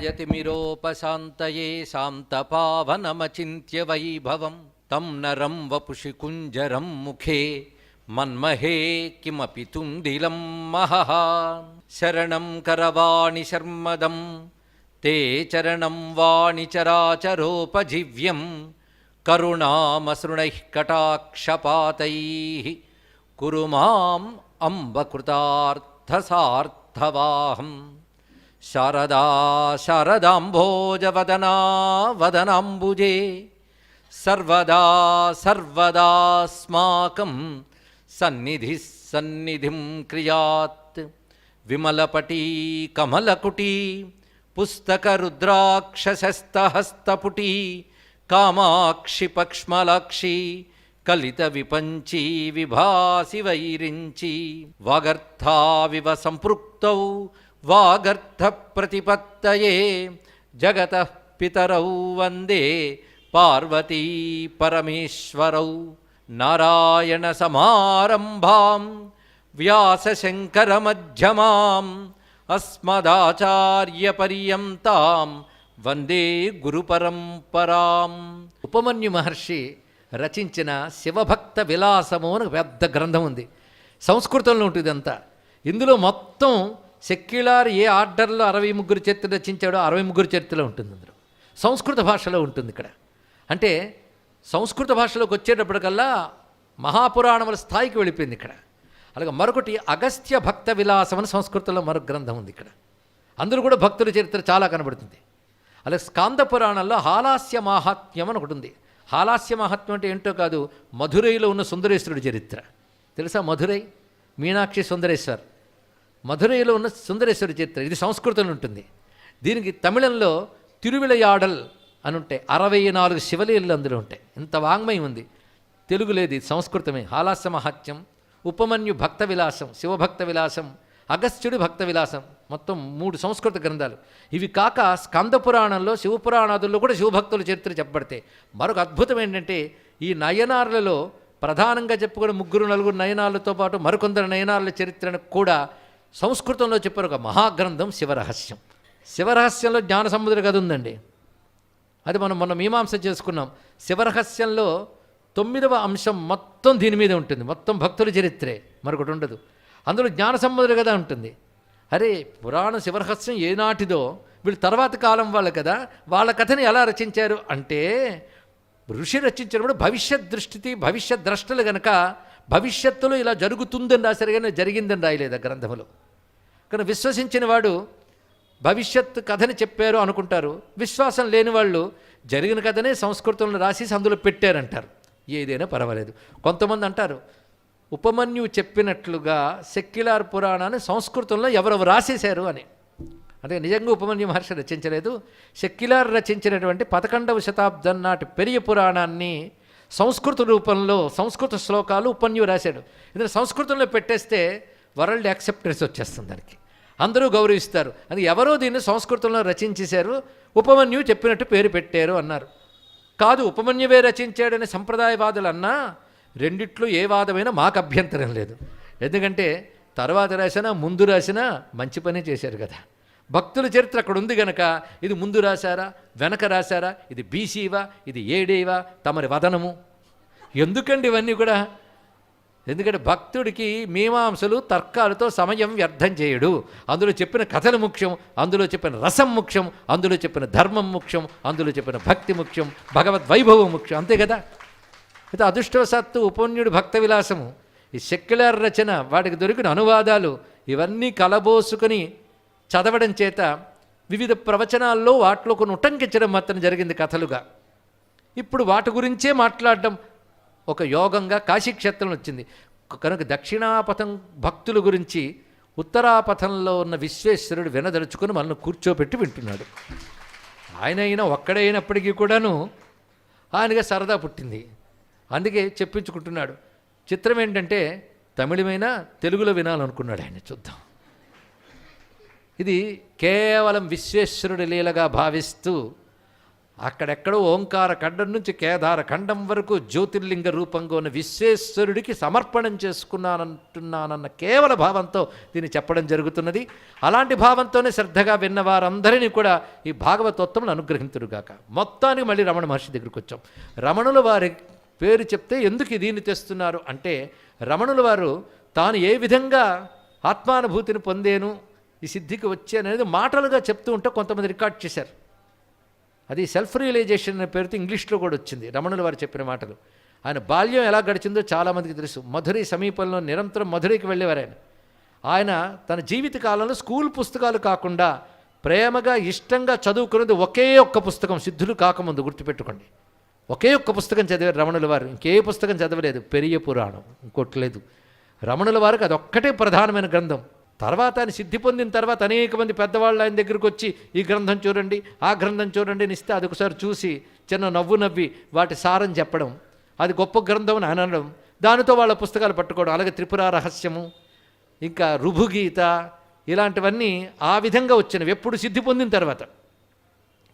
यतिमिरोपशान्तये शान्तपावनमचिन्त्य वैभवं तं नरं वपुषि कुञ्जरं मुखे मन्महे किमपि तुन्दिलं महः शरणं करवाणि शर्मदं ते चरणं वाणि चराचरोपजीव्यं करुणामसृणैः कटाक्षपातैः कुरु माम् अम्ब कृतार्थसार्थवाहम् शारदा शारदाम्भोजवदना वदनाम्बुजे सर्वदा सर्वदास्माकं सन्निधिः सन्निधिं क्रियात् विमलपटी कमलकुटी पुस्तकरुद्राक्षशस्तहस्तपुटी कामाक्षि पक्ष्मलाक्षी कलितविपञ्ची विभासि वैरिञ्ची वागर्थाविव सम्पृक्तौ वागर्थप्रतिपत्तये जगतः पितरौ वन्दे पार्वती परमेश्वरौ नारायणसमारम्भां व्यासशङ्करमध्यमाम् अस्मदाचार्यपर्यन्तां వందే గురు పరంపరాం. ఉపమన్యు మహర్షి రచించిన శివభక్త విలాసము అని పెద్ద గ్రంథం ఉంది. సంస్కృతంలో ఉంటుంది అంతా. ఇందులో మొత్తం సెక్యులర్ ఏ ఆర్డర్లో 63 చరిత్రలు రచించాడో 63 చరిత్రలో ఉంటుంది. అందులో సంస్కృత భాషలో ఉంటుంది. ఇక్కడ అంటే సంస్కృత భాషలోకి వచ్చేటప్పటికల్లా మహాపురాణముల స్థాయికి వెళ్ళిపోయింది ఇక్కడ. అలాగే మరొకటి అగస్త్య భక్త విలాసం అని సంస్కృతంలో మరొక గ్రంథం ఉంది ఇక్కడ. అందులో కూడా భక్తుల చరిత్ర చాలా కనబడుతుంది. అలాగే స్కాంద పురాణంలో హాలాస్య మాహాత్మ్యం అని ఒకటి ఉంది. హాలాస్య మహాత్మ్యం అంటే ఏంటో కాదు, మధురైలో ఉన్న సుందరేశ్వరుడి చరిత్ర తెలుసా? మధురై మీనాక్షి సుందరేశ్వర్, మధురైలో ఉన్న సుందరేశ్వరుడి చరిత్ర ఇది సంస్కృతంలో ఉంటుంది. దీనికి తమిళంలో తిరువిళయాడల్ అని ఉంటాయి. 64 శివలీలలు అందులో ఉంటాయి. ఇంత వాంగ్మయం ఉంది. తెలుగు లేదు, ఇది సంస్కృతమే. హాలాస్య మహాత్మ్యం, ఉపమన్యు భక్త విలాసం, శివభక్త విలాసం, అగస్త్యుడి భక్త విలాసం, మొత్తం 3 సంస్కృత గ్రంథాలు. ఇవి కాక స్కంద పురాణంలో శివపురాణాదుల్లో కూడా శివభక్తుల చరిత్ర చెప్పబడతాయి. మరొక అద్భుతం ఏంటంటే ఈ నయనార్లలో ప్రధానంగా చెప్పుకునే 3-4 నయనాలతో పాటు మరికొందరు నయనార్ల చరిత్రను కూడా సంస్కృతంలో చెప్పారు. ఒక మహాగ్రంథం శివరహస్యం. శివరహస్యంలో జ్ఞాన సముద్ర కథ ఉందండి. అది మనం మొన్న మీమాంస చేసుకున్నాం. శివరహస్యంలో 9వ అంశం మొత్తం దీని మీద ఉంటుంది. మొత్తం భక్తుల చరిత్రే, మరొకటి ఉండదు. అందులో జ్ఞాన సముద్ర కథ ఉంటుంది. అరే పురాణ శివరహస్యం ఏనాటిదో, వీళ్ళు తర్వాత కాలం వాళ్ళు కదా, వాళ్ళ కథని ఎలా రచించారు అంటే ఋషి రచించినప్పుడు భవిష్యత్ దృష్టి భవిష్యత్ ద్రష్టలు కనుక భవిష్యత్తులో ఇలా జరుగుతుందని రాశారు, కానీ జరిగిందని రాయలేదు ఆ గ్రంథంలో. కానీ విశ్వసించిన వాడు భవిష్యత్ కథని చెప్పారు అనుకుంటారు. విశ్వాసం లేని వాళ్ళు జరిగిన కథనే సంస్కృతంలో రాసి అందులో పెట్టారంటారు. ఏదైనా పర్వాలేదు. కొంతమంది అంటారు ఉపమన్యు చెప్పినట్లుగా సెక్యులర్ పురాణాన్ని సంస్కృతంలో ఎవరెవరు రాసేశారు అని. అంటే నిజంగా ఉపమన్యు మహర్షి రచించలేదు. సెక్యులర్ రచించినటువంటి 11వ శతాబ్దం నాటి పెరియ పురాణాన్ని సంస్కృత రూపంలో సంస్కృత శ్లోకాలు ఉపమన్యు రాశాడు. ఇది సంస్కృతంలో పెట్టేస్తే వరల్డ్ యాక్సెప్టెన్స్ వచ్చేస్తుంది, దానికి అందరూ గౌరవిస్తారు. అది ఎవరో దీన్ని సంస్కృతంలో రచించేశారు, ఉపమన్యు చెప్పినట్టు పేరు పెట్టారు అన్నారు. కాదు ఉపమన్యువే రచించాడని సంప్రదాయవాదులు అన్నా రెండిట్లో ఏ వాదమైనా మాకు అభ్యంతరం లేదు. ఎందుకంటే తర్వాత రాసినా ముందు రాసినా మంచి పనే చేశారు కదా. భక్తుల చరిత్ర అక్కడ ఉంది కనుక ఇది ముందు రాశారా వెనక రాశారా, ఇది బీసీవా ఇది ఏడేవా తమరి వదనము ఎందుకండి ఇవన్నీ కూడా? ఎందుకంటే భక్తుడికి మీమాంసలు తర్కాలతో సమయం వ్యర్థం చేయడు. అందులో చెప్పిన కథలు ముఖ్యం, అందులో చెప్పిన రసం ముఖ్యం, అందులో చెప్పిన ధర్మం ముఖ్యం, అందులో చెప్పిన భక్తి ముఖ్యం, భగవద్వైభవం ముఖ్యం, అంతే కదా. అయితే అదృష్టవశాత్తు ఉపమన్యుడి భక్త విలాసము, ఈ సెక్యులర్ రచన, వాటికి దొరికిన అనువాదాలు ఇవన్నీ కలబోసుకొని చదవడం చేత వివిధ ప్రవచనాల్లో వాటిలో కొన్ని ఉటంకించడం మాత్రం జరిగింది కథలుగా. ఇప్పుడు వాటి గురించే మాట్లాడడం ఒక యోగంగా కాశీక్షేత్రంలో వచ్చింది కనుక దక్షిణాపథం భక్తుల గురించి ఉత్తరాపథంలో ఉన్న విశ్వేశ్వరుడు వినదలుచుకొని మనల్ని కూర్చోబెట్టి వింటున్నాడు. ఆయన అయినా ఒక్కడే అయినప్పటికీ కూడాను ఆయనగా సరదా పుట్టింది, అందుకే చెప్పించుకుంటున్నాడు. చిత్రం ఏంటంటే తమిళమైనా తెలుగులో వినాలనుకున్నాడు ఆయన. చూద్దాం. ఇది కేవలం విశ్వేశ్వరుడి లీలగా భావిస్తూ అక్కడెక్కడో ఓంకార ఖండం నుంచి కేదార ఖండం వరకు జ్యోతిర్లింగ రూపంగా ఉన్న విశ్వేశ్వరుడికి సమర్పణం చేసుకున్నానంటున్నానన్న కేవల భావంతో దీన్ని చెప్పడం జరుగుతున్నది. అలాంటి భావంతోనే శ్రద్ధగా విన్న వారందరినీ కూడా ఈ భాగవతోత్తములు అనుగ్రహింతురుగాక. మొత్తానికి మళ్ళీ రమణ మహర్షి దగ్గరికి వచ్చాం. రమణుల వారి పేరు చెప్తే ఎందుకు దీన్ని తెస్తున్నారు అంటే, రమణుల వారు తాను ఏ విధంగా ఆత్మానుభూతిని పొందేను, ఈ సిద్ధికి వచ్చాననేది మాటలుగా చెప్తూ ఉంటే కొంతమంది రికార్డ్ చేశారు. అది సెల్ఫ్ రియలైజేషన్ అనే పేరుతో ఇంగ్లీష్లో కూడా వచ్చింది రమణుల వారు చెప్పిన మాటలు. ఆయన బాల్యం ఎలా గడిచిందో చాలామందికి తెలుసు. మధురై సమీపంలో నిరంతరం మధురైకి వెళ్ళేవారు ఆయన తన జీవిత కాలంలో స్కూల్ పుస్తకాలు కాకుండా ప్రేమగా ఇష్టంగా చదువుకున్నది ఒకే ఒక్క పుస్తకం, సిద్ధులు కాకముందు గుర్తుపెట్టుకోండి. ఒకే ఒక్క పుస్తకం చదివారు రమణుల వారు, ఇంకే పుస్తకం చదవలేదు. పెరియ పురాణం, ఇంకోట్లేదు. రమణుల వారికి అదొక్కటే ప్రధానమైన గ్రంథం. తర్వాత ఆయన సిద్ధి పొందిన తర్వాత అనేక మంది పెద్దవాళ్ళు ఆయన దగ్గరికి వచ్చి ఈ గ్రంథం చూడండి, ఆ గ్రంథం చూడండి అని ఇస్తే అది ఒకసారి చూసి చిన్న నవ్వు నవ్వి వాటి సారం చెప్పడం, అది గొప్ప గ్రంథం అని అనడం, దానితో వాళ్ళ పుస్తకాలు పట్టుకోవడం. అలాగే త్రిపుర రహస్యము, ఇంకా రుభుగీత, ఇలాంటివన్నీ ఆ విధంగా వచ్చినవి ఎప్పుడు సిద్ధి పొందిన తర్వాత.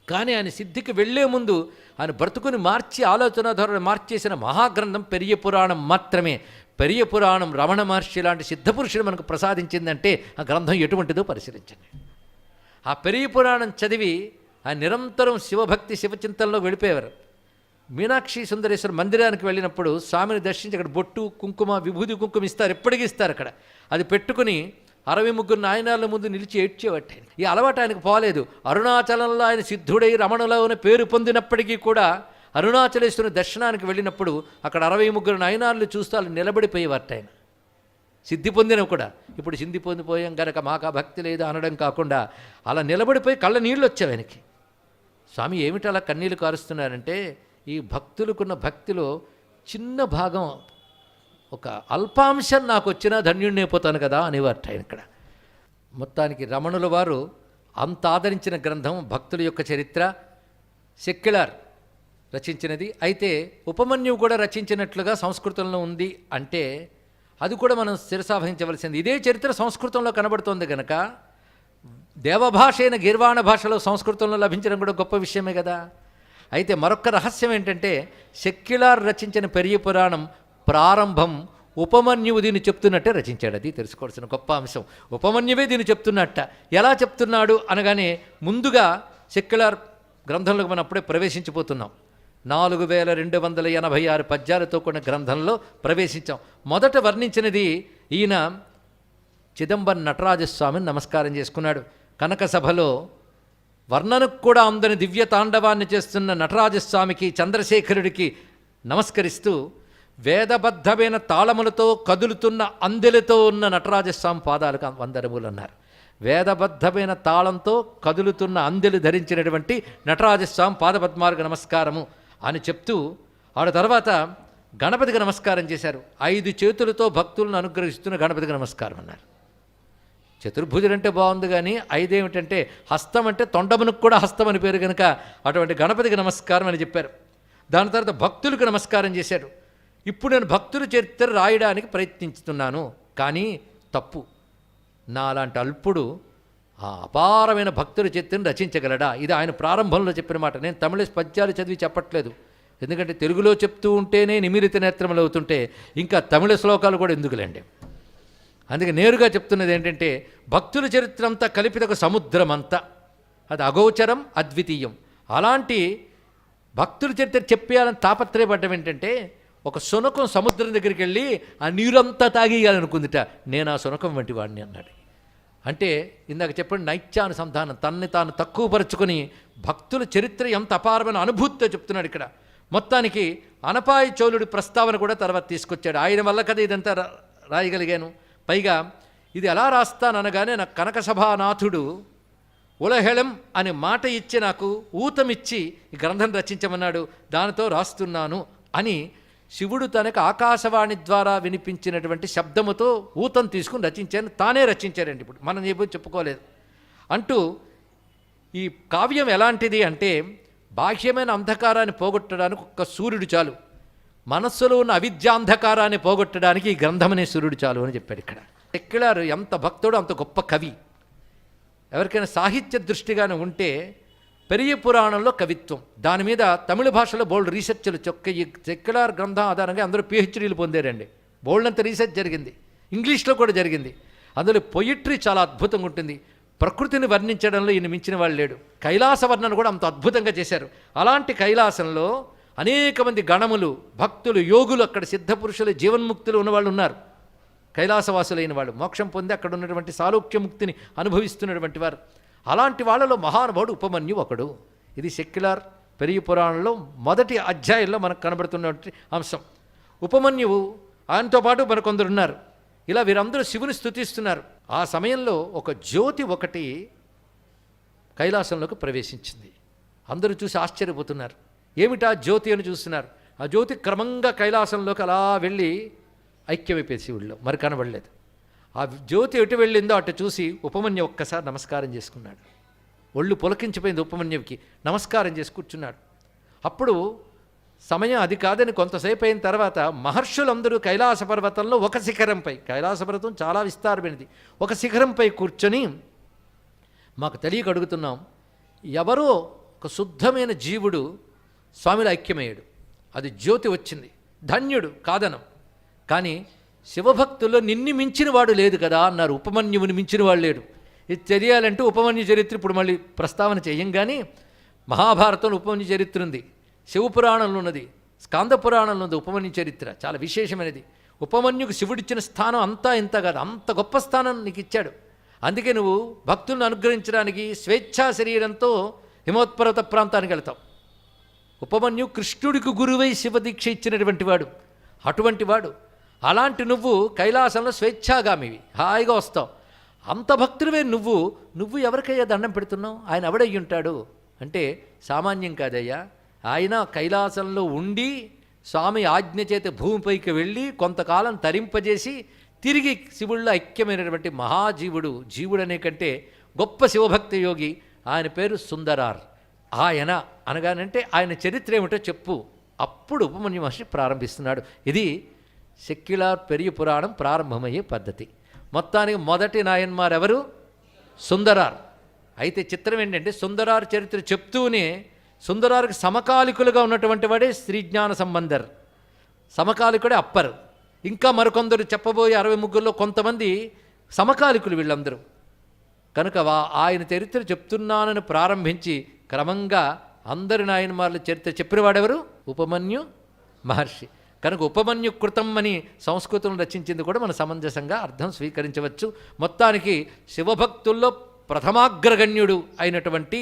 కానీ ఆయన సిద్ధికి వెళ్లే ముందు ఆయన బ్రతుకుని మార్చి ఆలోచన ధోరణి మార్చేసిన మహాగ్రంథం పెరియ పురాణం మాత్రమే. పెరియ పురాణం రమణ మహర్షి లాంటి సిద్ధపురుషుడు మనకు ప్రసాదించిందంటే ఆ గ్రంథం ఎటువంటిదో పరిశీలించండి. ఆ పెరియ పురాణం చదివి ఆయన నిరంతరం శివభక్తి శివచింతనలో వెళ్ళిపోయేవారు. మీనాక్షి సుందరేశ్వర మందిరానికి వెళ్ళినప్పుడు స్వామిని దర్శించి అక్కడ బొట్టు కుంకుమ విభూది కుంకుమ ఇస్తారు, ఎప్పటికీ ఇస్తారు. అక్కడ అది పెట్టుకుని 63 నాయనాల ముందు నిలిచి ఏడ్చేవాట. ఈ అలవాటు ఆయనకు పోలేదు. అరుణాచలంలో ఆయన సిద్ధుడై రమణులలోని పేరు పొందినప్పటికీ కూడా అరుణాచలేశ్వరుని దర్శనానికి వెళ్ళినప్పుడు అక్కడ 63 నాయనాలు చూస్తూ వాళ్ళు నిలబడిపోయేవారట. ఆయన సిద్ధి పొందినవి కూడా ఇప్పుడు సిద్ధి పొందిపోయాం గనక మాకు భక్తి లేదు అనడం కాకుండా అలా నిలబడిపోయి కళ్ళ నీళ్ళు వచ్చావు ఆయనకి. స్వామి ఏమిటి అలా కన్నీళ్ళు కారుస్తున్నారంటే, ఈ భక్తులకున్న భక్తిలో చిన్న భాగం, ఒక అల్పాంశం నాకు వచ్చినా ధన్యుడినైపోతాను కదా అనేవారట ఆయన ఇక్కడ. మొత్తానికి రమణుల వారు అంత ఆదరించిన గ్రంథం భక్తుల యొక్క చరిత్ర సెక్యులర్ రచించినది. అయితే ఉపమన్యువు కూడా రచించినట్లుగా సంస్కృతంలో ఉంది అంటే అది కూడా మనం శిరసావహించవలసింది. ఇదే చరిత్ర సంస్కృతంలో కనబడుతోంది కనుక దేవభాష అయిన గీర్వాణ భాషలో సంస్కృతంలో లభించడం కూడా గొప్ప విషయమే కదా. అయితే మరొక రహస్యం ఏంటంటే, సెక్యులర్ రచించిన పెరియ పురాణం ప్రారంభం ఉపమన్యువు దీన్ని చెప్తున్నట్టే రచించాడు. అది తెలుసుకోవాల్సిన గొప్ప అంశం. ఉపమన్యువే దీన్ని చెప్తున్నట్ట. ఎలా చెప్తున్నాడు అనగానే ముందుగా సెక్యులర్ గ్రంథంలోకి మనం అప్పుడే ప్రవేశించిపోతున్నాం. 4286 పద్యాలతో కూడిన గ్రంథంలో ప్రవేశించాం. మొదట వర్ణించినది ఈయన చిదంబరం నటరాజస్వామిని నమస్కారం చేసుకున్నాడు. కనక సభలో వర్ణనకు కూడా అందని దివ్య తాండవాన్ని చేస్తున్న నటరాజస్వామికి చంద్రశేఖరుడికి నమస్కరిస్తూ వేదబద్ధమైన తాళములతో కదులుతున్న అందెలతో ఉన్న నటరాజస్వామి పాదాలకు వందనములు అన్నారు. వేదబద్ధమైన తాళంతో కదులుతున్న అందెలు ధరించినటువంటి నటరాజస్వామి పాదపద్మార్గ నమస్కారము అని చెప్తూ ఆడ తర్వాత గణపతికి నమస్కారం చేశారు. 5 చేతులతో భక్తులను అనుగ్రహిస్తున్న గణపతికి నమస్కారం అన్నారు. చతుర్భుజుడు అంటే బాగుంది, కానీ 5 ఏమిటంటే హస్తం అంటే తొండమునకు కూడా హస్తం అని పేరు కనుక అటువంటి గణపతికి నమస్కారం అని చెప్పారు. దాని తర్వాత భక్తులకు నమస్కారం చేశాడు. ఇప్పుడు నేను భక్తుల చరిత్ర రాయడానికి ప్రయత్నిస్తున్నాను, కానీ తప్పు. నా అలాంటి అల్పుడు ఆ అపారమైన భక్తుల చరిత్రను రచించగలడా? ఇది ఆయన ప్రారంభంలో చెప్పిన మాట. నేను తమిళ పద్యాలు చదివి చెప్పట్లేదు, ఎందుకంటే తెలుగులో చెప్తూ ఉంటేనే నిమిలిత నేత్రములు అవుతుంటే ఇంకా తమిళ శ్లోకాలు కూడా ఎందుకులేండి. అందుకే నేరుగా చెప్తున్నది ఏంటంటే, భక్తుల చరిత్ర అంతా కలిపిత ఒక సముద్రం అంతా, అది అగోచరం అద్వితీయం. అలాంటి భక్తుల చరిత్ర చెప్పేయాలని తాపత్రయపడ్డం ఏంటంటే, ఒక శునకం సముద్రం దగ్గరికి వెళ్ళి ఆ నీరంతా తాగేయాలనుకుందిట. నేను ఆ శునకం వంటి వాడిని అన్నాడు. అంటే ఇందాక చెప్పండి, నైత్యానుసంధానం, తనని తాను తక్కువపరుచుకొని భక్తుల చరిత్ర ఎంత అపారమైన అనుభూతితో చెప్తున్నాడు ఇక్కడ. మొత్తానికి అనపాయ చోళుడి ప్రస్తావన కూడా తర్వాత తీసుకొచ్చాడు. ఆయన వల్ల కదా ఇదంతా రాయగలిగాను. పైగా ఇది ఎలా రాస్తాననగానే నాకు కనకసభానాథుడు ఉలహెళం అనే మాట ఇచ్చి నాకు ఊతమిచ్చి ఈ గ్రంథం రచించమన్నాడు, దానితో రాస్తున్నాను అని శివుడు తనకు ఆకాశవాణి ద్వారా వినిపించినటువంటి శబ్దముతో ఊతం తీసుకుని రచించాను. తానే రచించారండి. ఇప్పుడు మనం ఏమో చెప్పుకోలేదు అంటూ ఈ కావ్యం ఎలాంటిది అంటే, బాహ్యమైన అంధకారాన్ని పోగొట్టడానికి ఒక్క సూర్యుడు చాలు, మనస్సులో ఉన్న అవిద్యాంధకారాన్ని పోగొట్టడానికి ఈ గ్రంథమనే సూర్యుడు చాలు అని చెప్పాడు ఇక్కడ. సెక్యులర్ ఎంత భక్తుడు అంత గొప్ప కవి. ఎవరికైనా సాహిత్య దృష్టిగానే ఉంటే పెరియ పురాణంలో కవిత్వం. దాని మీద తమిళ భాషలో బోల్డ్ రీసెర్చ్లు ఈ సెక్యులర్ గ్రంథం ఆధారంగా అందరూ పిహెచ్డీలు పొందారండి. బోల్డ్ అంత రీసెర్చ్ జరిగింది, ఇంగ్లీష్లో కూడా జరిగింది. అందులో పొయిట్రీ చాలా అద్భుతంగా ఉంటుంది. ప్రకృతిని వర్ణించడంలో ఈయన మించిన వాళ్ళు లేడు. కైలాస వర్ణన కూడా అంత అద్భుతంగా చేశారు. అలాంటి కైలాసంలో అనేక మంది గణములు, భక్తులు, యోగులు, అక్కడ సిద్ధపురుషులు, జీవన్ముక్తులు ఉన్నవాళ్ళు ఉన్నారు. కైలాసవాసులైన వాళ్ళు మోక్షం పొంది అక్కడ ఉన్నటువంటి సాలోక్యముక్తిని అనుభవిస్తున్నటువంటి వారు. అలాంటి వాళ్ళలో మహానుభావుడు ఉపమన్యు ఒకడు. ఇది సెక్యులర్ పెరియ పురాణంలో మొదటి అధ్యాయంలో మనకు కనబడుతున్నటువంటి అంశం. ఉపమన్యువు ఆయనతో పాటు మరికొందరు ఉన్నారు. ఇలా వీరందరూ శివుని స్తుతిస్తున్నారు. ఆ సమయంలో ఒక జ్యోతి ఒకటి కైలాసంలోకి ప్రవేశించింది. అందరూ చూసి ఆశ్చర్యపోతున్నారు. ఏమిటా జ్యోతి అని చూస్తున్నారు. ఆ జ్యోతి క్రమంగా కైలాసంలోకి అలా వెళ్ళి ఐక్యమైపోయి శివుడిలో మరి కనబడలేదు. ఆ జ్యోతి ఎటు వెళ్ళిందో అటు చూసి ఉపమన్యు ఒక్కసారి నమస్కారం చేసుకున్నాడు. ఒళ్ళు పులకించిపోయింది ఉపమన్యుడికి. నమస్కారం చేసి కూర్చున్నాడు. అప్పుడు సమయం అది కాదని కొంతసేపు అయిన తర్వాత మహర్షులందరూ కైలాస పర్వతంలో ఒక శిఖరంపై, కైలాస పర్వతం చాలా విస్తారమైనది, ఒక శిఖరంపై కూర్చొని మాకు తెలియక అడుగుతున్నాం, ఎవరో ఒక శుద్ధమైన జీవుడు స్వామిలో ఐక్యమయ్యాడు, అది జ్యోతి వచ్చింది, ధన్యుడు కాదనం. కానీ శివభక్తుల్లో నిన్ని మించిన వాడు లేదు కదా అన్నారు. ఉపమన్యువుని మించిన వాడు లేడు. ఇది తెలియాలంటే ఉపమన్యు చరిత్ర ఇప్పుడు మళ్ళీ ప్రస్తావన చేయం. కానీ మహాభారతంలో ఉపమన్యు చరిత్ర ఉంది, శివపురాణంలో ఉన్నది, స్కాంద పురాణంలో ఉంది. ఉపమన్యు చరిత్ర చాలా విశేషమైనది. ఉపమన్యుకు శివుడిచ్చిన స్థానం అంతా ఇంత కాదు, అంత గొప్ప స్థానం నీకు ఇచ్చాడు. అందుకే నువ్వు భక్తులను అనుగ్రహించడానికి స్వేచ్ఛా శరీరంతో హిమోత్పర్వత ప్రాంతానికి వెళ్తావు. ఉపమన్యు కృష్ణుడికి గురువై శివదీక్ష ఇచ్చినటువంటి వాడు. అటువంటి వాడు. అలాంటి నువ్వు కైలాసంలో స్వేచ్ఛాగామివి, హాయిగా వస్తావు. అంత భక్తుడివే నువ్వు ఎవరికయ్యా దండం పెడుతున్నావు? ఆయన ఎవడయ్యి ఉంటాడు అంటే సామాన్యం కాదయ్యా. ఆయన కైలాసంలో ఉండి స్వామి ఆజ్ఞ చేత భూమిపైకి వెళ్ళి కొంతకాలం తరింపజేసి తిరిగి శివుల్లో ఐక్యమైనటువంటి మహాజీవుడు. జీవుడనే కంటే గొప్ప శివభక్తి యోగి. ఆయన పేరు సుందరార్. ఆయన అనగానంటే ఆయన చరిత్ర ఏమిటో చెప్పు. అప్పుడు ఉపమన్యు మహర్షి ప్రారంభిస్తున్నాడు. ఇది సెక్యులర్ పెరియ పురాణం ప్రారంభమయ్యే పద్ధతి. మొత్తానికి మొదటి నాయన్మార్ ఎవరు? సుందరార్. అయితే చిత్రం ఏంటంటే సుందరార్ చరిత్ర చెప్తూనే సుందరార్కి సమకాలికులుగా ఉన్నటువంటి వాడే శ్రీజ్ఞాన సంబంధర్, సమకాలికుడే అప్పర్. ఇంకా మరికొందరు చెప్పబోయే 63లో కొంతమంది సమకాలికులు వీళ్ళందరూ. కనుక ఆయన చరిత్ర చెప్తున్నానని ప్రారంభించి క్రమంగా అందరి నాయన్మార్ల చరిత్ర చెప్పినవాడెవరు? ఉపమన్యు మహర్షి. కనుక ఉపమన్యు కృతం అని సంస్కృతం రచించింది కూడా మన సమంజసంగా అర్థం స్వీకరించవచ్చు. మొత్తానికి శివభక్తుల్లో ప్రథమాగ్రగణ్యుడు అయినటువంటి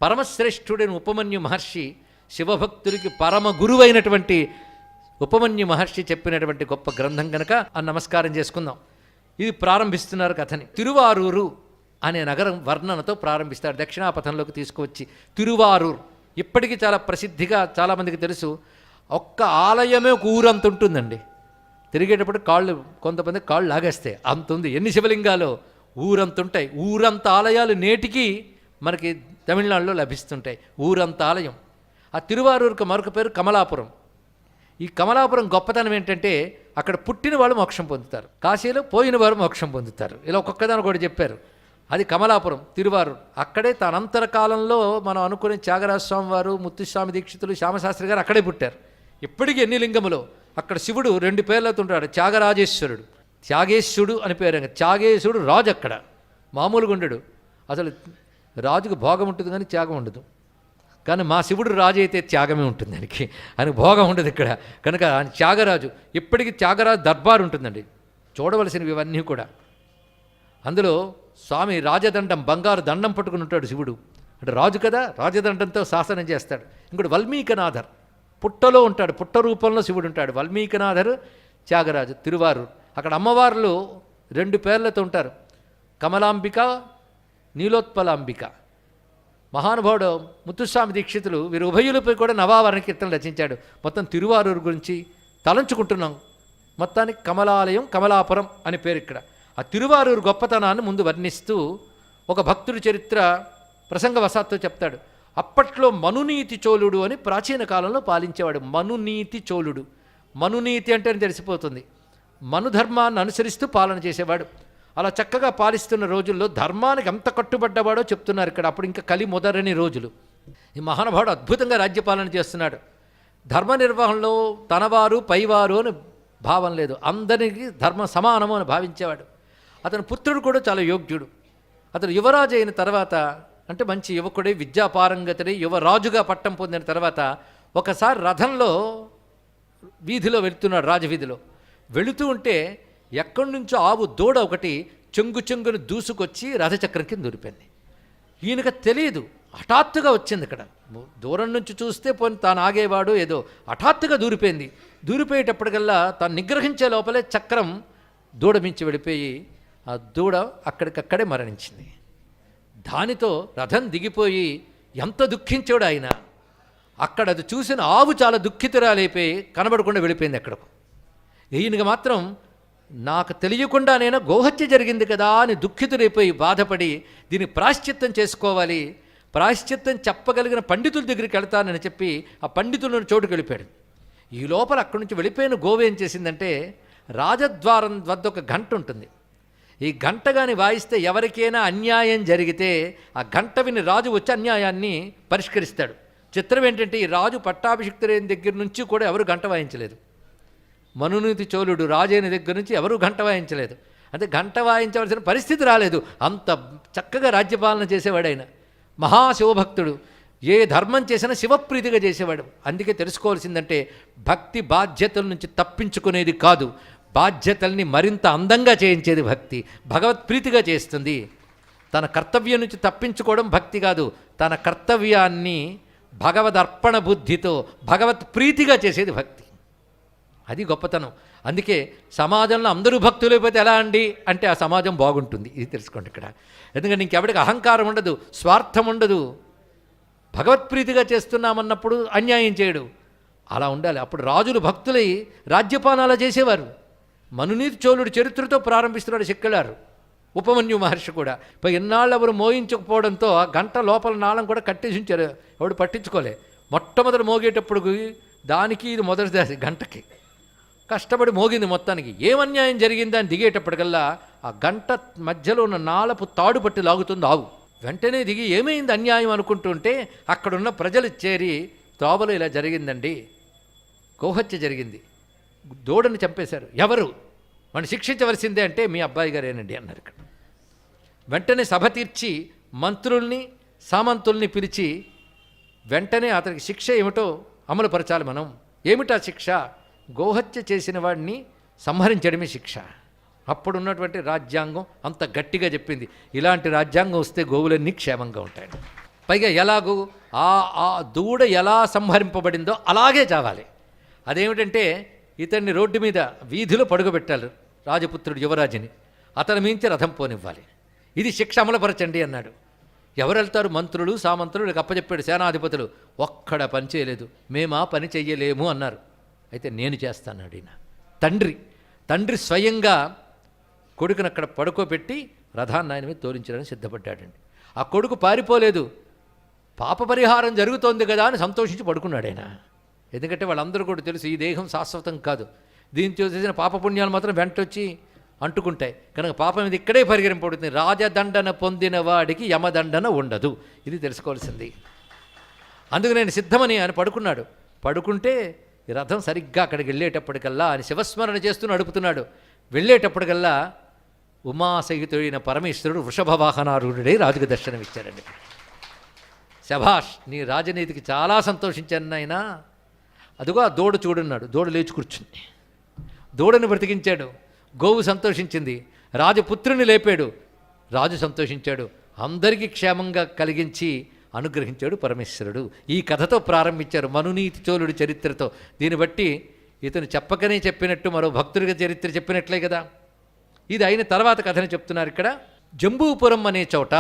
పరమశ్రేష్ఠుడైన ఉపమన్యు మహర్షి, శివభక్తుడికి పరమ గురువు అయినటువంటి ఉపమన్యు మహర్షి చెప్పినటువంటి గొప్ప గ్రంథం కనుక నమస్కారం చేసుకుందాం. ఇది ప్రారంభిస్తున్నారు కథని. తిరువారూరు అనే నగరం వర్ణనతో ప్రారంభిస్తారు. దక్షిణాపథంలోకి తీసుకువచ్చి తిరువారూర్ ఇప్పటికీ చాలా ప్రసిద్ధిగా చాలామందికి తెలుసు. ఒక్క ఆలయమే ఒక ఊరంత ఉంటుందండి. తిరిగేటప్పుడు కొంతమంది కాళ్ళు లాగేస్తాయి, అంత ఉంది. ఎన్ని శివలింగాలు ఊరంత ఉంటాయి. ఊరంత ఆలయాలు నేటికి మనకి తమిళనాడులో లభిస్తుంటాయి. ఊరంత ఆలయం. ఆ తిరువారూరుకు మరొక పేరు కమలాపురం. ఈ కమలాపురం గొప్పతనం ఏంటంటే అక్కడ పుట్టిన వాళ్ళు మోక్షం పొందుతారు, కాశీలో పోయిన వారు మోక్షం పొందుతారు. ఇలా ఒక్కొక్కదాన్ని కూడా చెప్పారు. అది కమలాపురం, తిరువారూరు. అక్కడే తనంతర కాలంలో మనం అనుకునే త్యాగరాజస్వామి వారు, ముత్తుస్వామి దీక్షితులు, శ్యామశాస్త్రి గారు అక్కడే పుట్టారు. ఇప్పటికీ ఎన్ని లింగములో అక్కడ శివుడు 2 పేర్లతో ఉంటాడు. త్యాగరాజేశ్వరుడు, త్యాగేశ్వరుడు అని పేరు. త్యాగేశ్వరుడు రాజు అక్కడ మామూలుగా ఉండడు. అసలు రాజుకు భోగం ఉంటుంది కానీ త్యాగం ఉండదు. కానీ మా శివుడు రాజు అయితే త్యాగమే ఉంటుంది దానికి, అని భోగం ఉండదు ఇక్కడ. కనుక త్యాగరాజు. ఇప్పటికీ త్యాగరాజు దర్బారు ఉంటుందండి, చూడవలసినవి ఇవన్నీ కూడా. అందులో స్వామి రాజదండం, బంగారు దండం పట్టుకుని ఉంటాడు శివుడు. అంటే రాజు కదా, రాజదండంతో శాసనం చేస్తాడు. ఇంకోటి వల్మీకనాథర్, పుట్టలో ఉంటాడు, పుట్ట రూపంలో శివుడు ఉంటాడు. వల్మీకనాథర్, త్యాగరాజు, తిరువారూరు. అక్కడ అమ్మవార్లు 2 పేర్లతో ఉంటారు, కమలాంబిక, నీలోత్పలాంబిక. మహానుభావుడు ముత్తుస్వామి దీక్షితులు వీరు ఉభయులపై కూడా నవావరణ కీర్తనలు రచించాడు. మొత్తం తిరువారూరు గురించి తలంచుకుంటున్నాం. మొత్తానికి కమలాలయం, కమలాపురం అని పేరు ఇక్కడ. ఆ తిరువారూరు గొప్పతనాన్ని ముందు వర్ణిస్తూ ఒక భక్తుడి చరిత్ర ప్రసంగవశాత్తు చెప్తాడు. అప్పట్లో మనునీతి చోళుడు అని ప్రాచీన కాలంలో పాలించేవాడు. మనునీతి చోళుడు. మనునీతి అంటే తెలిసిపోతుంది, మనుధర్మాన్ని అనుసరిస్తూ పాలన చేసేవాడు. అలా చక్కగా పాలిస్తున్న రోజుల్లో ధర్మానికి ఎంత కట్టుబడ్డవాడో చెప్తున్నారు ఇక్కడ. అప్పుడు ఇంకా కలి మొదలని రోజులు. ఈ మహానుభావుడు అద్భుతంగా రాజ్యపాలన చేస్తున్నాడు. ధర్మ నిర్వహణలో తనవారు పైవారు అని భావం లేదు, అందరికీ ధర్మ సమానము అని భావించేవాడు. అతని పుత్రుడు కూడా చాలా యోగ్యుడు. అతను యువరాజు అయిన తర్వాత, అంటే మంచి యువకుడే, విద్యాపారంగతుడే, యువరాజుగా పట్టం పొందిన తర్వాత ఒకసారి రథంలో వీధిలో వెళుతున్నాడు, రాజవీధిలో వెళుతూ ఉంటే ఎక్కడి నుంచో ఆవు దూడ ఒకటి చెంగును దూసుకొచ్చి రథచక్రం కింద దూరిపోయింది. ఈయనకు తెలియదు, హఠాత్తుగా వచ్చింది. ఇక్కడ దూరం నుంచి చూస్తే పోని తాను ఆగేవాడు, ఏదో హఠాత్తుగా దూరిపోయింది. దూరిపోయేటప్పటికల్లా తాను నిగ్రహించే లోపలే చక్రం దూడ మించి వెళ్ళిపోయి ఆ దూడ అక్కడికక్కడే మరణించింది. దానితో రథం దిగిపోయి ఎంత దుఃఖించాడు ఆయన. అక్కడ అది చూసిన ఆవు చాలా దుఃఖితురాలైపోయి కనబడకుండా వెళ్ళిపోయింది ఎక్కడకు. ఈయనకి మాత్రం నాకు తెలియకుండా నేను గోహత్య జరిగింది కదా అని దుఃఖితుడైపోయి బాధపడి దీన్ని ప్రాశ్చిత్తం చేసుకోవాలి, ప్రాశ్చిత్తం చెప్పగలిగిన పండితుల దగ్గరికి వెళ్తానని చెప్పి ఆ పండితులను చోటుకు వెళ్ళిపోయాడు. ఈ లోపల అక్కడి నుంచి వెళ్ళిపోయిన గోవు ఏం చేసిందంటే, రాజద్వారం వద్ద ఒక గంట ఉంటుంది. ఈ గంట గాని వాయిస్తే ఎవరికైనా అన్యాయం జరిగితే ఆ గంట విని రాజు వచ్చి అన్యాయాన్ని పరిష్కరిస్తాడు. చిత్రం ఏంటంటే, ఈ రాజు పట్టాభిషిక్తులైన దగ్గర నుంచి కూడా ఎవరు గంట వాయించలేదు. మనునీతి చోళుడు రాజైన దగ్గర నుంచి ఎవరూ గంట వాయించలేదు. అంటే గంట వాయించవలసిన పరిస్థితి రాలేదు. అంత చక్కగా రాజ్యపాలన చేసేవాడు ఆయన. మహాశివభక్తుడు. ఏ ధర్మం చేసినా శివప్రీతిగా చేసేవాడు. అందుకే తెలుసుకోవాల్సిందంటే, భక్తి బాధ్యతల నుంచి తప్పించుకునేది కాదు, బాధ్యతల్ని మరింత అందంగా చేయించేది భక్తి. భగవత్ప్రీతిగా చేస్తుంది. తన కర్తవ్యం నుంచి తప్పించుకోవడం భక్తి కాదు, తన కర్తవ్యాన్ని భగవదర్పణ బుద్ధితో భగవత్ప్రీతిగా చేసేది భక్తి. అది గొప్పతనం. అందుకే సమాజంలో అందరూ భక్తులు అయిపోతే ఎలా అండి అంటే ఆ సమాజం బాగుంటుంది. ఇది తెలుసుకోండి ఇక్కడ. ఎందుకంటే ఇంకెవడికి అహంకారం ఉండదు, స్వార్థం ఉండదు. భగవత్ప్రీతిగా చేస్తున్నామన్నప్పుడు అన్యాయం చేయడు. అలా ఉండాలి. అప్పుడు రాజులు భక్తులై రాజ్యపాలన చేసేవారు. మనునీతి చోళుడి చరిత్రతో ప్రారంభిస్తున్నాడు శక్కెళారు. ఉపమన్యు మహర్షి కూడా ఎన్నాళ్ళు ఎవరు మోయించకపోవడంతో ఆ గంట లోపల నాళం కూడా కట్టేసి ఉంచారు. ఎవడు పట్టించుకోలే. మొట్టమొదటి మోగేటప్పుడు దానికి ఇది మొదటి దాసి గంటకి కష్టపడి మోగింది. మొత్తానికి ఏమన్యాయం జరిగింది అని దిగేటప్పటికల్లా ఆ గంట మధ్యలో ఉన్న నాళపు తాడు పట్టి లాగుతుంది ఆవు. వెంటనే దిగి ఏమైంది అన్యాయం అనుకుంటుంటే అక్కడున్న ప్రజలు చేరి, త్రోవలో ఇలా జరిగిందండి, గోహత్య జరిగింది, దూడని చంపేశారు, ఎవరు మనం శిక్షించవలసిందే అంటే మీ అబ్బాయి గారేనండి అన్నారు. ఇక్కడ వెంటనే సభ తీర్చి మంత్రుల్ని సామంతుల్ని పిలిచి వెంటనే అతనికి శిక్ష ఏమిటో అమలుపరచాలి మనం. ఏమిటా శిక్ష? గోహత్య చేసిన వాడిని సంహరించడమే శిక్ష. అప్పుడున్నటువంటి రాజ్యాంగం అంత గట్టిగా చెప్పింది. ఇలాంటి రాజ్యాంగం వస్తే గోవులన్నీ క్షేమంగా ఉంటాయి. పైగా ఎలాగూ ఆ దూడ ఎలా సంహరింపబడిందో అలాగే చావాలి. అదేమిటంటే, ఇతన్ని రోడ్డు మీద వీధిలో పడుకోబెట్టాలి రాజపుత్రుడు యువరాజుని, అతని మించి రథం పోనివ్వాలి. ఇది శిక్ష అమలుపరచండి అన్నాడు. ఎవరు వెళ్తారు? మంత్రులు సామంతులు అప్పచెప్పాడు. సేనాధిపతులు ఒక్కడ పని చేయలేదు. మేమా పని చెయ్యలేము అన్నారు. అయితే నేను చేస్తాన్నాడు ఈయన. తండ్రి స్వయంగా కొడుకుని అక్కడ పడుకోబెట్టి రథాన్ని ఆయన మీద తోలించడానికి సిద్ధపడ్డాడండి. ఆ కొడుకు పారిపోలేదు. పాప పరిహారం జరుగుతోంది కదా అని సంతోషించి పడుకున్నాడు ఆయన. ఎందుకంటే వాళ్ళందరూ కూడా తెలుసు ఈ దేహం శాశ్వతం కాదు, దీంతో చేసిన పాపపుణ్యాలు మాత్రం వెంటొచ్చి అంటుకుంటాయి కనుక పాపం ఇది ఇక్కడే పరిగణింపబడుతుంది. రాజదండన పొందిన వాడికి యమదండన ఉండదు. ఇది తెలుసుకోవాల్సింది. అందుకు నేను సిద్ధమని ఆయన పడుకున్నాడు. పడుకుంటే ఈ రథం సరిగ్గా అక్కడికి వెళ్ళేటప్పటికల్లా ఆయన శివస్మరణ చేస్తూ నడుపుతున్నాడు. వెళ్ళేటప్పటికల్లా ఉమాసహితుడైన పరమేశ్వరుడు వృషభవాహనారూఢుడై రాజుకు దర్శనమిచ్చారండి. శభాష్, నీ రాజనీతికి చాలా సంతోషించాను ఆయన. అదిగో ఆ దూడ చూడున్నాడు. దూడ లేచి కూర్చుంది. దూడని బ్రతికించాడు. గోవు సంతోషించింది. రాజపుత్రుని లేపాడు. రాజు సంతోషించాడు. అందరికీ క్షేమంగా కలిగించి అనుగ్రహించాడు పరమేశ్వరుడు. ఈ కథతో ప్రారంభించారు, మనునీతి చోళుడి చరిత్రతో. దీన్ని బట్టి ఇతను చెప్పకనే చెప్పినట్టు మరో భక్తుడిగా చరిత్ర చెప్పినట్లే కదా. ఇది అయిన తర్వాత కథని చెప్తున్నారు ఇక్కడ. జంబూపురం అనే చోట,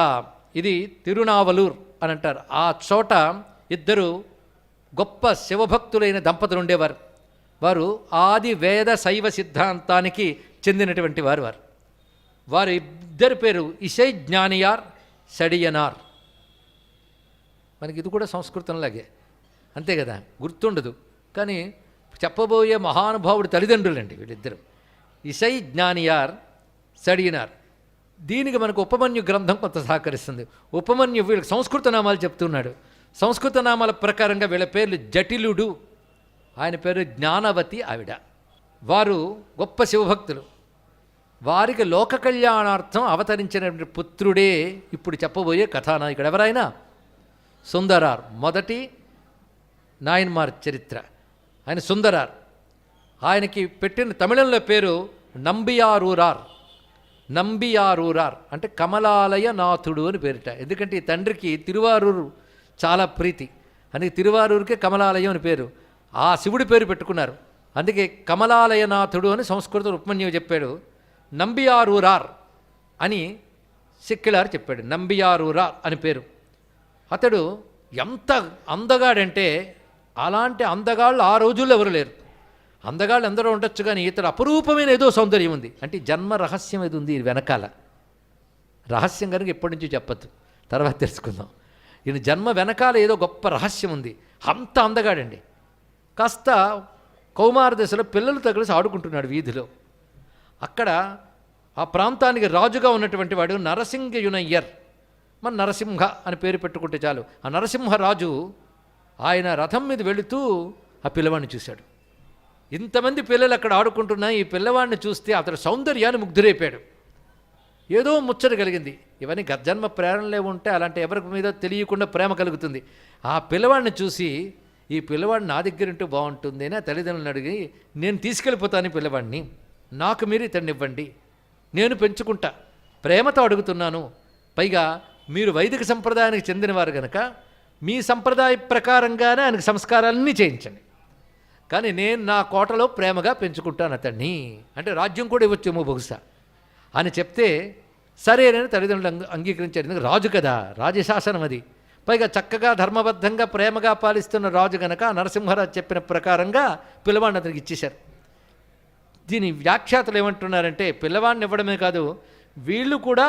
ఇది తిరునావలూర్ అని అంటారు. ఆ చోట ఇద్దరు గొప్ప శివభక్తులైన దంపతులు ఉండేవారు. వారు ఆది వేద శైవ సిద్ధాంతానికి చెందినటువంటి వారి ఇద్దరి పేరు ఇషై జ్ఞానియార్, షడియనార్. మనకి ఇది కూడా సంస్కృతంలాగే, అంతే కదా, గుర్తుండదు. కానీ చెప్పబోయే మహానుభావుడు తల్లిదండ్రులండి వీళ్ళిద్దరు. ఇషై జ్ఞానియార్, షడియనార్. దీనికి మనకు ఉపమన్యు గ్రంథం కొంత సహకరిస్తుంది. ఉపమన్యు వీళ్ళకి సంస్కృత నామాలు చెప్తున్నాడు. సంస్కృత నామాల ప్రకారంగా వీళ్ళ పేర్లు జటిలుడు, ఆయన పేరు జ్ఞానవతి ఆవిడ. వారు గొప్ప శివభక్తులు. వారికి లోక కళ్యాణార్థం అవతరించిన పుత్రుడే ఇప్పుడు చెప్పబోయే కథానాయకుడు. ఎవరైనా సుందరార్, మొదటి నాయన్మార్ చరిత్ర. ఆయన సుందరార్. ఆయనకి పెట్టిన తమిళంలో పేరు నంబియారూరార్. నంబియారూరార్ అంటే కమలాలయ నాథుడు అని పేరిట. ఎందుకంటే ఈ తండ్రికి తిరువారూరు చాలా ప్రీతి, అందుకే తిరువారూరుకే కమలాలయం అని పేరు. ఆ శివుడి పేరు పెట్టుకున్నారు. అందుకే కమలాలయనాథుడు అని సంస్కృతం ఉపమన్యువు చెప్పాడు. నంబియారూరార్ అని సిక్కిలార్ చెప్పాడు. నంబియారూరార్ అని పేరు. అతడు ఎంత అందగాడంటే అలాంటి అందగాళ్ళు ఆ రోజుల్లో ఎవరు లేరు. అందగాళ్ళు ఎందరో ఉండొచ్చు, కానీ ఇతడు అపరూపమైన ఏదో సౌందర్యం ఉంది. అంటే జన్మ రహస్యం ఏది ఉంది వెనకాల. రహస్యం కనుక ఎప్పటి నుంచి చెప్పద్దు, తర్వాత తెలుసుకుందాం. ఈయన జన్మ వెనకాల ఏదో గొప్ప రహస్యం ఉంది. అంత అందగాడండి. కాస్త కౌమార దశలో పిల్లలు తగిలిసి ఆడుకుంటున్నాడు వీధిలో. అక్కడ ఆ ప్రాంతానికి రాజుగా ఉన్నటువంటి వాడు నరసింహయునయ్యర్. మన నరసింహ అని పేరు పెట్టుకుంటే చాలు. ఆ నరసింహరాజు ఆయన రథం మీద వెళుతూ ఆ పిల్లవాడిని చూశాడు. ఇంతమంది పిల్లలు అక్కడ ఆడుకుంటున్నా ఈ పిల్లవాడిని చూస్తే అతడు సౌందర్యాన్ని ముగ్ధురైపోయాడు. ఏదో ముచ్చట కలిగింది. ఇవన్నీ గర్జన్మ ప్రేరణలే ఉంటే అలాంటి ఎవరి మీద తెలియకుండా ప్రేమ కలుగుతుంది. ఆ పిల్లవాడిని చూసి ఈ పిల్లవాడిని నా దగ్గర ఉంటే బాగుంటుంది అని ఆ తల్లిదండ్రులను అడిగి, నేను తీసుకెళ్ళిపోతాను ఈ పిల్లవాడిని, నాకు మీరు ఇతన్ని ఇవ్వండి, నేను పెంచుకుంటా, ప్రేమతో అడుగుతున్నాను. పైగా మీరు వైదిక సంప్రదాయానికి చెందినవారు కనుక మీ సంప్రదాయ ప్రకారంగానే ఆయనకు సంస్కారాలన్నీ చేయించండి, కానీ నేను నా కోటలో ప్రేమగా పెంచుకుంటాను అతన్ని, అంటే రాజ్యం కూడా ఇవ్వచ్చేమో బహుశా అని చెప్తే సరేనని తల్లిదండ్రులు అంగీకరించారు. ఎందుకంటే రాజు కదా, రాజశాసనం అది. పైగా చక్కగా ధర్మబద్ధంగా ప్రేమగా పాలిస్తున్న రాజు గనక నరసింహరాజు చెప్పిన ప్రకారంగా పిల్లవాడిని అతనికి ఇచ్చేశారు. దీని వ్యాఖ్యాతలు ఏమంటున్నారంటే పిల్లవాడిని ఇవ్వడమే కాదు, వీళ్ళు కూడా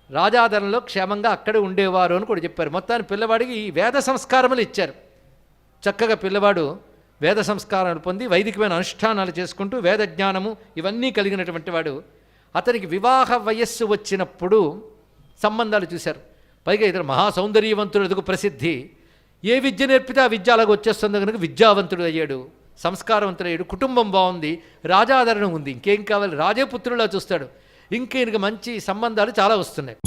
రాజాదరణలో క్షేమంగా అక్కడే ఉండేవారు అని కూడా చెప్పారు. మొత్తాన్ని పిల్లవాడికి వేద సంస్కారములు ఇచ్చారు. చక్కగా పిల్లవాడు వేద సంస్కారాలు పొంది వైదికమైన అనుష్ఠానాలు చేసుకుంటూ వేద జ్ఞానము ఇవన్నీ కలిగినటువంటి వాడు. అతనికి వివాహ వయస్సు వచ్చినప్పుడు సంబంధాలు చూశారు. పైగా ఇతను మహాసౌందర్యవంతుడు, ఎదుగు ప్రసిద్ధి. ఏ విద్య నేర్పితే ఆ విద్య అలాగ వచ్చేస్తుంది కనుక విద్యావంతుడు అయ్యాడు, సంస్కారవంతుడు అయ్యాడు, కుటుంబం బాగుంది, రాజాదరణ ఉంది. ఇంకేం కావాలి, రాజే పుత్రులా చూస్తాడు. ఇంక ఈయనకి మంచి సంబంధాలు చాలా వస్తున్నాయి.